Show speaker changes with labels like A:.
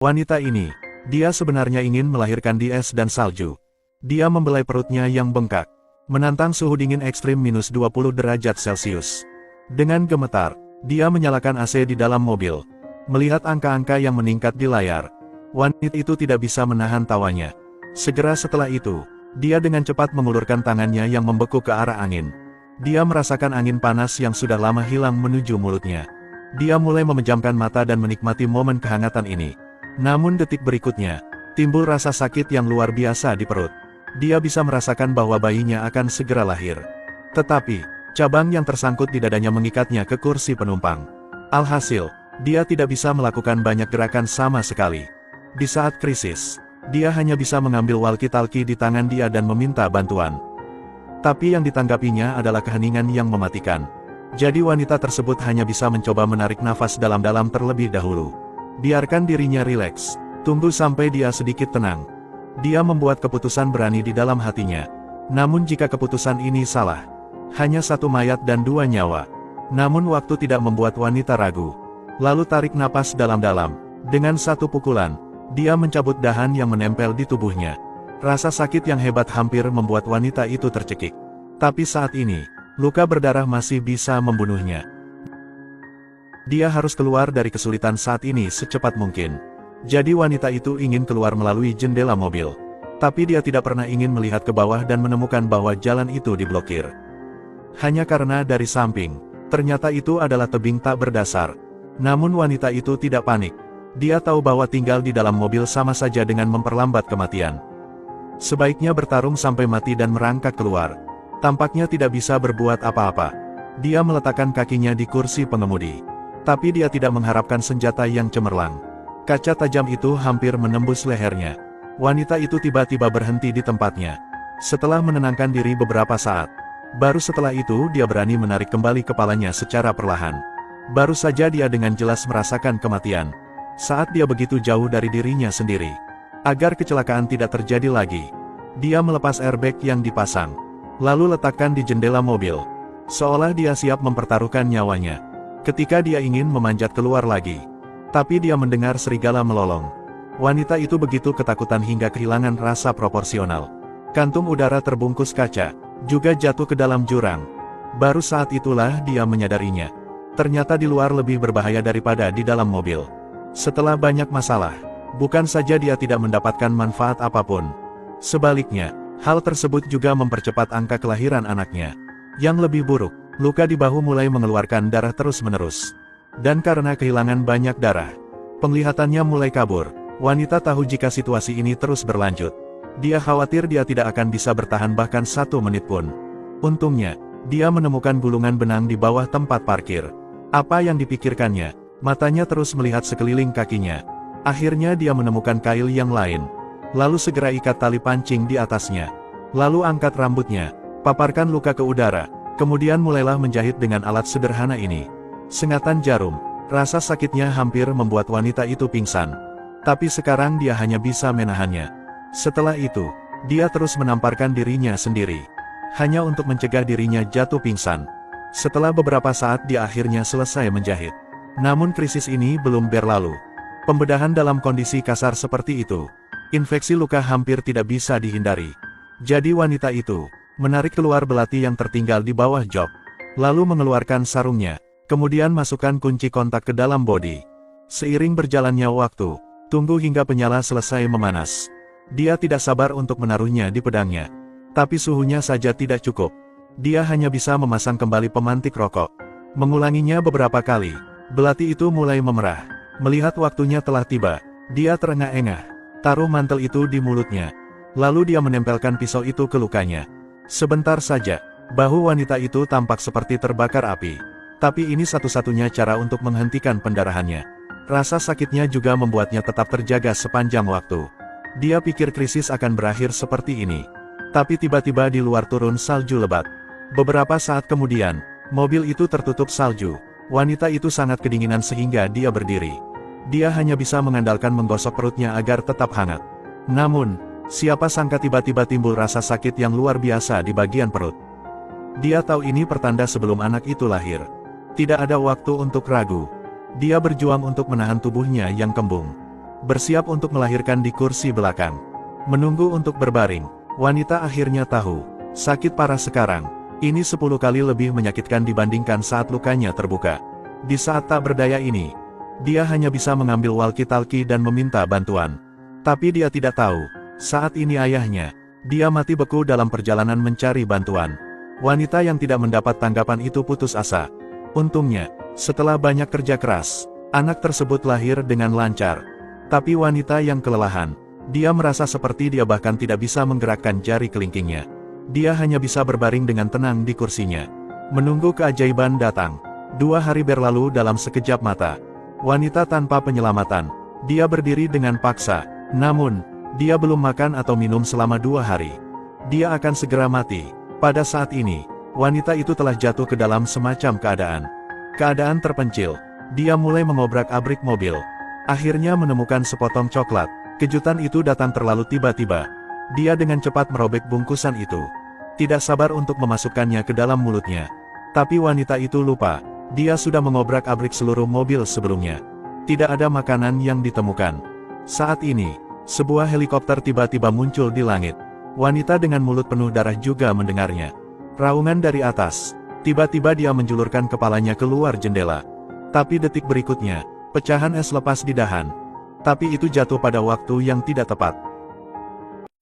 A: Wanita ini, dia sebenarnya ingin melahirkan di es dan salju. Dia membelai perutnya yang bengkak, menantang suhu dingin ekstrim minus 20 derajat Celcius. Dengan gemetar, dia menyalakan AC di dalam mobil. Melihat angka-angka yang meningkat di layar, wanita itu tidak bisa menahan tawanya. Segera setelah itu, dia dengan cepat mengulurkan tangannya yang membeku ke arah angin. Dia merasakan angin panas yang sudah lama hilang menuju mulutnya. Dia mulai memejamkan mata dan menikmati momen kehangatan ini. Namun detik berikutnya, timbul rasa sakit yang luar biasa di perut. Dia bisa merasakan bahwa bayinya akan segera lahir. Tetapi, cabang yang tersangkut di dadanya mengikatnya ke kursi penumpang. Alhasil, dia tidak bisa melakukan banyak gerakan sama sekali. Di saat krisis, dia hanya bisa mengambil walkie-talkie di tangan dia dan meminta bantuan. Tapi yang ditanggapinya adalah keheningan yang mematikan. Jadi wanita tersebut hanya bisa mencoba menarik nafas dalam-dalam terlebih dahulu. Biarkan dirinya rileks, tunggu sampai dia sedikit tenang. Dia membuat keputusan berani di dalam hatinya. Namun jika keputusan ini salah, hanya satu mayat dan dua nyawa. Namun waktu tidak membuat wanita ragu. Lalu tarik napas dalam-dalam. Dengan satu pukulan, dia mencabut dahan yang menempel di tubuhnya. Rasa sakit yang hebat hampir membuat wanita itu tercekik. Tapi saat ini, luka berdarah masih bisa membunuhnya. Dia harus keluar dari kesulitan saat ini secepat mungkin. Jadi wanita itu ingin keluar melalui jendela mobil. Tapi dia tidak pernah ingin melihat ke bawah dan menemukan bahwa jalan itu diblokir. Hanya karena dari samping, ternyata itu adalah tebing tak berdasar. Namun wanita itu tidak panik. Dia tahu bahwa tinggal di dalam mobil sama saja dengan memperlambat kematian. Sebaiknya bertarung sampai mati dan merangkak keluar. Tampaknya tidak bisa berbuat apa-apa. Dia meletakkan kakinya di kursi pengemudi. Tapi dia tidak mengharapkan senjata yang cemerlang. Kaca tajam itu hampir menembus lehernya. Wanita itu tiba-tiba berhenti di tempatnya. Setelah menenangkan diri beberapa saat, baru setelah itu dia berani menarik kembali kepalanya secara perlahan. Baru saja dia dengan jelas merasakan kematian. Saat dia begitu jauh dari dirinya sendiri. Agar kecelakaan tidak terjadi lagi, dia melepas airbag yang dipasang. Lalu letakkan di jendela mobil. Seolah dia siap mempertaruhkan nyawanya. Ketika dia ingin memanjat keluar lagi. Tapi dia mendengar serigala melolong. Wanita itu begitu ketakutan hingga kehilangan rasa proporsional. Kantung udara terbungkus kaca, juga jatuh ke dalam jurang. Baru saat itulah dia menyadarinya. Ternyata di luar lebih berbahaya daripada di dalam mobil. Setelah banyak masalah, bukan saja dia tidak mendapatkan manfaat apapun. Sebaliknya, hal tersebut juga mempercepat angka kelahiran anaknya. Yang lebih buruk, luka di bahu mulai mengeluarkan darah terus-menerus. Dan karena kehilangan banyak darah, penglihatannya mulai kabur. Wanita tahu jika situasi ini terus berlanjut. Dia khawatir dia tidak akan bisa bertahan bahkan 1 menit pun. Untungnya, dia menemukan gulungan benang di bawah tempat parkir. Apa yang dipikirkannya? Matanya terus melihat sekeliling kakinya. Akhirnya dia menemukan kail yang lain. Lalu segera ikat tali pancing di atasnya. Lalu angkat rambutnya, paparkan luka ke udara. Kemudian mulailah menjahit dengan alat sederhana ini. Sengatan jarum, rasa sakitnya hampir membuat wanita itu pingsan. Tapi sekarang dia hanya bisa menahannya. Setelah itu, dia terus menamparkan dirinya sendiri. Hanya untuk mencegah dirinya jatuh pingsan. Setelah beberapa saat dia akhirnya selesai menjahit. Namun krisis ini belum berlalu. Pembedahan dalam kondisi kasar seperti itu. Infeksi luka hampir tidak bisa dihindari. Jadi wanita itu menarik keluar belati yang tertinggal di bawah jok. Lalu mengeluarkan sarungnya. Kemudian masukkan kunci kontak ke dalam bodi. Seiring berjalannya waktu, tunggu hingga penyala selesai memanas. Dia tidak sabar untuk menaruhnya di pedangnya. Tapi suhunya saja tidak cukup. Dia hanya bisa memasang kembali pemantik rokok. Mengulanginya beberapa kali, belati itu mulai memerah. Melihat waktunya telah tiba, dia terengah-engah. Taruh mantel itu di mulutnya. Lalu dia menempelkan pisau itu ke lukanya. Sebentar saja, bahu wanita itu tampak seperti terbakar api. Tapi ini satu-satunya cara untuk menghentikan pendarahannya. Rasa sakitnya juga membuatnya tetap terjaga sepanjang waktu. Dia pikir krisis akan berakhir seperti ini. Tapi tiba-tiba di luar turun salju lebat. Beberapa saat kemudian, mobil itu tertutup salju. Wanita itu sangat kedinginan sehingga dia berdiri. Dia hanya bisa mengandalkan menggosok perutnya agar tetap hangat. Namun, siapa sangka tiba-tiba timbul rasa sakit yang luar biasa di bagian perut. Dia tahu ini pertanda sebelum anak itu lahir. Tidak ada waktu untuk ragu. Dia berjuang untuk menahan tubuhnya yang kembung. bersiap untuk melahirkan di kursi belakang. Menunggu untuk berbaring, wanita akhirnya tahu, sakit parah sekarang, ini 10 kali lebih menyakitkan dibandingkan saat lukanya terbuka. Di saat tak berdaya ini, dia hanya bisa mengambil walkie-talkie dan meminta bantuan. Tapi dia tidak tahu, saat ini ayahnya, dia mati beku dalam perjalanan mencari bantuan. Wanita yang tidak mendapat tanggapan itu putus asa. Untungnya, setelah banyak kerja keras, anak tersebut lahir dengan lancar. Tapi wanita yang kelelahan, dia merasa seperti dia bahkan tidak bisa menggerakkan jari kelingkingnya. Dia hanya bisa berbaring dengan tenang di kursinya. Menunggu keajaiban datang. 2 hari berlalu dalam sekejap mata. Wanita tanpa penyelamatan. Dia berdiri dengan paksa. Namun, dia belum makan atau minum selama 2 hari. Dia akan segera mati. Pada saat ini, wanita itu telah jatuh ke dalam semacam keadaan terpencil. Dia mulai mengobrak-abrik mobil. Akhirnya menemukan sepotong coklat. Kejutan itu datang terlalu tiba-tiba. Dia dengan cepat merobek bungkusan itu. Tidak sabar untuk memasukkannya ke dalam mulutnya. Tapi wanita itu lupa. Dia sudah mengobrak-abrik seluruh mobil sebelumnya. Tidak ada makanan yang ditemukan. Saat ini, sebuah helikopter tiba-tiba muncul di langit. Wanita dengan mulut penuh darah juga mendengarnya. Raungan dari atas. Tiba-tiba dia menjulurkan kepalanya keluar jendela. Tapi detik berikutnya, pecahan es lepas di dahan. Tapi itu jatuh pada waktu yang tidak tepat.